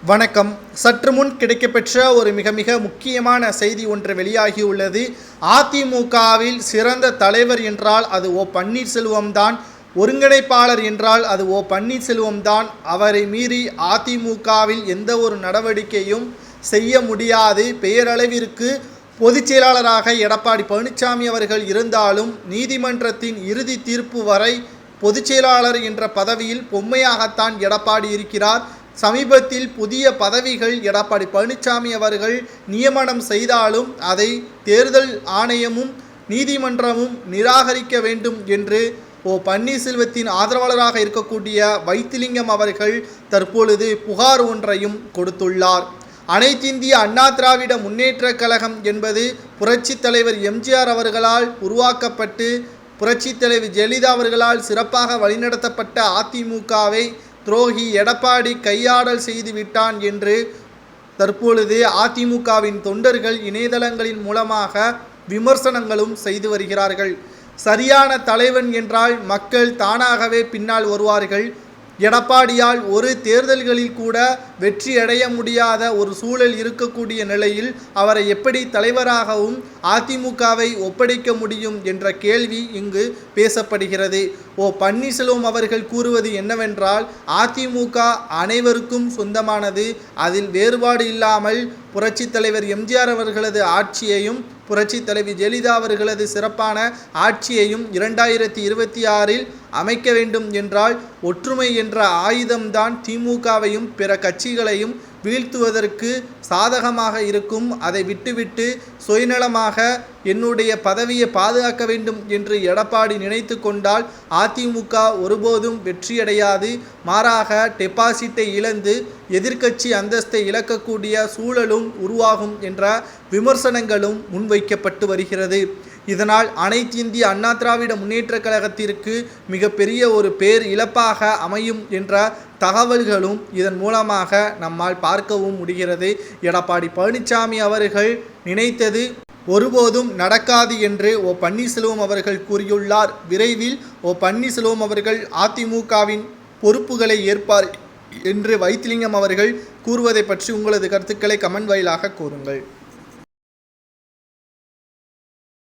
வணக்கம். சற்று முன் கிடைக்கப்பெற்ற ஒரு மிக மிக முக்கியமான செய்தி ஒன்று வெளியாகியுள்ளது. அதிமுகவில் சிறந்த தலைவர் என்றால் அது ஓ பன்னீர்செல்வம் தான், ஒருங்கிணைப்பாளர் என்றால் அது ஓ பன்னீர்செல்வம் தான். அவரை மீறி அதிமுகவில் எந்த ஒரு நடவடிக்கையும் செய்ய முடியாது. பெயரளவிற்கு பொதுச் செயலாளராக எடப்பாடி பழனிசாமி அவர்கள் இருந்தாலும் நீதிமன்றத்தின் இறுதி தீர்ப்பு வரை பொதுச் செயலாளர் என்ற பதவியில் பொம்மையாகத்தான் எடப்பாடி இருக்கிறார். சமீபத்தில் புதிய பதவிகள் எடப்பாடி பழனிசாமி அவர்கள் நியமனம் செய்தாலும் அதை தேர்தல் ஆணையமும் நீதிமன்றமும் நிராகரிக்க வேண்டும் என்று ஓ பன்னீர்செல்வத்தின் ஆதரவாளராக இருக்கக்கூடிய வைத்திலிங்கம் அவர்கள் தற்பொழுது புகார் ஒன்றையும் கொடுத்துள்ளார். அனைத்திந்திய அண்ணா திராவிட முன்னேற்றக் கழகம் என்பது புரட்சித் தலைவர் எம்ஜிஆர் அவர்களால் உருவாக்கப்பட்டு புரட்சித் தலைவர் ஜெயலலிதா அவர்களால் சிறப்பாக வழிநடத்தப்பட்ட அதிமுகவை துரோகி எடப்பாடி கையாடல் செய்து விட்டான் என்று தற்பொழுது அதிமுகவின் தொண்டர்கள் இணையதளங்களின் மூலமாக விமர்சனங்களும் செய்து வருகிறார்கள். சரியான தலைவன் என்றால் மக்கள் தானாகவே பின்னால் வருவார்கள். எடப்பாடியால் ஒரு தேர்தல்களில் கூட வெற்றி அடைய முடியாத ஒரு சூழல் இருக்கக்கூடிய நிலையில் அவரை எப்படி தலைவராகவும் அதிமுகவை ஒப்படைக்க முடியும் என்ற கேள்வி இங்கு பேசப்படுகிறது. ஓ பன்னீர்செல்வம் அவர்கள் கூறுவது என்னவென்றால், அதிமுக அனைவருக்கும் சொந்தமானது. அதில் வேறுபாடு இல்லாமல் புரட்சித் தலைவர் எம்ஜிஆர் அவர்களது ஆட்சியையும் புரட்சித் தலைவி ஜெயலலிதா அவர்களது சிறப்பான ஆட்சியையும் 2026இல் அமைக்க வேண்டும் என்றால் ஒற்றுமை என்ற ஆயுதம்தான் திமுகவையும் பிற கட்சிகளையும் வீழ்த்துவதற்கு சாதகமாக இருக்கும். அதை விட்டுவிட்டு சுயநலமாக என்னுடைய பதவியை பாதுகாக்க வேண்டும் என்று எடப்பாடி நினைத்து கொண்டால் அதிமுக ஒருபோதும் வெற்றியடையாது. மாறாக டெபாசிட்டை இழந்து எதிர்க்கட்சி அந்தஸ்தை இழக்கக்கூடிய சூழலும் உருவாகும் என்ற விமர்சனங்களும் முன்வைக்கப்பட்டு வருகிறது. இதனால் அனைத்து இந்திய அண்ணா திராவிட முன்னேற்றக் கழகத்திற்கு மிகப்பெரிய ஒரு பேர் இழப்பாக அமையும் என்ற தகவல்களும் இதன் மூலமாக நம்மால் பார்க்கவும் முடிகிறது. எடப்பாடி பழனிசாமி அவர்கள் நினைத்தது ஒருபோதும் நடக்காது என்று ஓ பன்னீர்செல்வம் அவர்கள் கூறியுள்ளார். விரைவில் ஓ பன்னீர்செல்வம் அவர்கள் அதிமுகவின் பொறுப்புகளை ஏற்பார் என்று வைத்திலிங்கம் அவர்கள் கூறுவதை பற்றி உங்களது கருத்துக்களை கமெண்ட் வாயிலாக கூறுங்கள்.